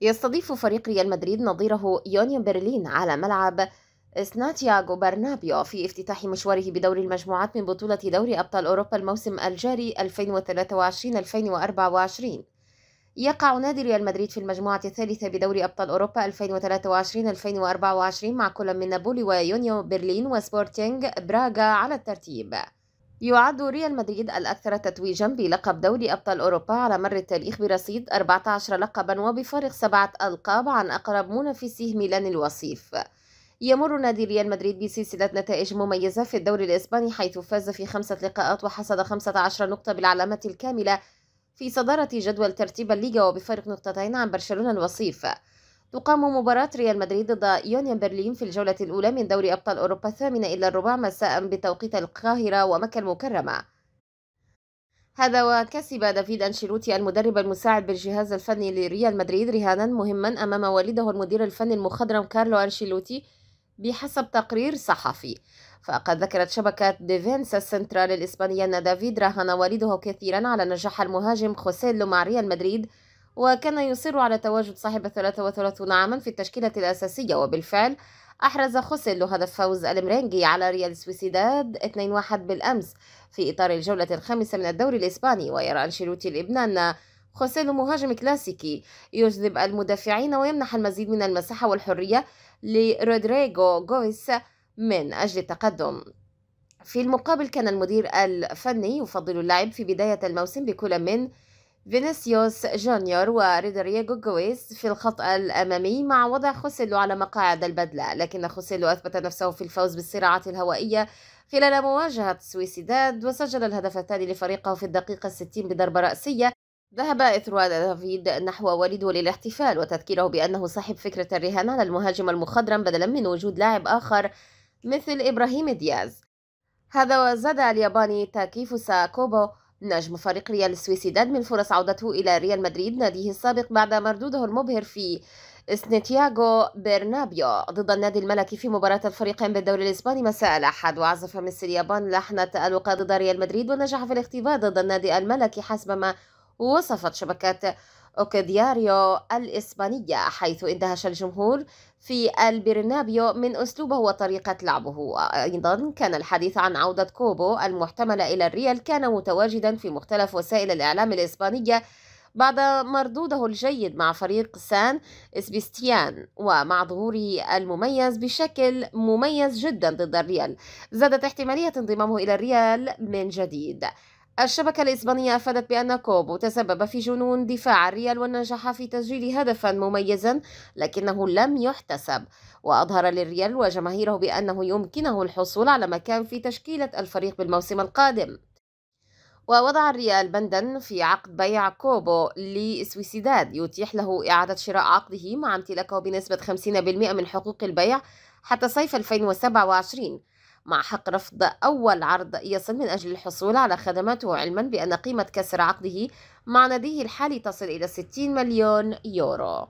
يستضيف فريق ريال مدريد نظيره يونيون برلين على ملعب سانتياغو برنابيو في افتتاح مشواره بدور المجموعات من بطولة دوري أبطال أوروبا الموسم الجاري 2023-2024. يقع نادي ريال مدريد في المجموعة الثالثة بدوري أبطال أوروبا 2023-2024 مع كل من نابولي ويونيون برلين وسبورتينغ براغا على الترتيب. يعد ريال مدريد الأكثر تتويجا بلقب دوري أبطال أوروبا على مر التاريخ برصيد 14 لقبا وبفارق 7 ألقاب عن أقرب منافسيه ميلان الوصيف. يمر نادي ريال مدريد بسلسلة نتائج مميزة في الدوري الإسباني، حيث فاز في 5 لقاءات وحصد 15 نقطة بالعلامة الكاملة في صدارة جدول ترتيب الليغا وبفارق نقطتين عن برشلونة الوصيف. تقام مباراة ريال مدريد ضد يونيون برلين في الجولة الأولى من دوري أبطال أوروبا 8 إلى الربع مساء بتوقيت القاهرة ومكة المكرمة. هذا وكسب دافيد أنشيلوتي المدرب المساعد بالجهاز الفني لريال مدريد رهانا مهما أمام والده المدير الفني المخضرم كارلو أنشيلوتي بحسب تقرير صحفي. فقد ذكرت شبكة ديفينسا السنترال الإسبانية أن دافيد راهن والده كثيرا على نجاح المهاجم خوسيلو مع ريال مدريد، وكان يصر على تواجد صاحب 33 عاما في التشكيلة الأساسية. وبالفعل أحرز خوسيلو هدف فوز المرينجي على ريال سويسيداد 2-1 بالأمس في إطار الجولة الخامسة من الدوري الإسباني. ويرى أنشيلوتي الابن أن خوسيلو مهاجم كلاسيكي يجذب المدافعين ويمنح المزيد من المساحة والحرية لرودريغو غويس من أجل التقدم. في المقابل كان المدير الفني يفضل اللعب في بداية الموسم بكل من فينيسيوس جونيور ورودريغو غويس في الخط الأمامي مع وضع خوسيلو على مقاعد البدلة، لكن خوسيلو أثبت نفسه في الفوز بالصراعات الهوائية خلال مواجهة سويسيداد، وسجل الهدف الثاني لفريقه في الدقيقة 60 بضربة رأسية. ذهب إثر دافيد نحو والده للاحتفال وتذكيره بأنه صاحب فكرة الرهان على المهاجم المخضرم بدلا من وجود لاعب آخر مثل إبراهيم دياز. هذا وزاد الياباني تاكيفوسا كوبو نجم فريق ريال سويسيداد من فرص عودته إلى ريال مدريد ناديه السابق بعد مردوده المبهر في سانتياغو برنابيو ضد النادي الملكي في مباراة الفريقين بالدوري الإسباني مساء الأحد. وعزف ميسي اليابان لحن التألق ضد ريال مدريد ونجح في الاختبار ضد النادي الملكي حسب ما وصفت شبكة أوكادياريو الإسبانية، حيث اندهش الجمهور في البرنابيو من أسلوبه وطريقة لعبه. أيضا كان الحديث عن عودة كوبو المحتملة إلى الريال كان متواجدا في مختلف وسائل الإعلام الإسبانية بعد مردوده الجيد مع فريق سان سبيستيان ومع ظهوره المميز بشكل مميز جدا ضد الريال. زادت احتمالية انضمامه إلى الريال من جديد. الشبكة الإسبانية أفادت بأن كوبو تسبب في جنون دفاع الريال ونجح في تسجيل هدفا مميزا لكنه لم يحتسب، وأظهر للريال وجماهيره بأنه يمكنه الحصول على مكان في تشكيلة الفريق بالموسم القادم. ووضع الريال بندا في عقد بيع كوبو لسويسيداد يتيح له إعادة شراء عقده مع امتلاكه بنسبة 50% من حقوق البيع حتى صيف 2027 مع حق رفض أول عرض يصل من أجل الحصول على خدماته، علما بأن قيمة كسر عقده مع ناديه الحالي تصل إلى 60 مليون يورو.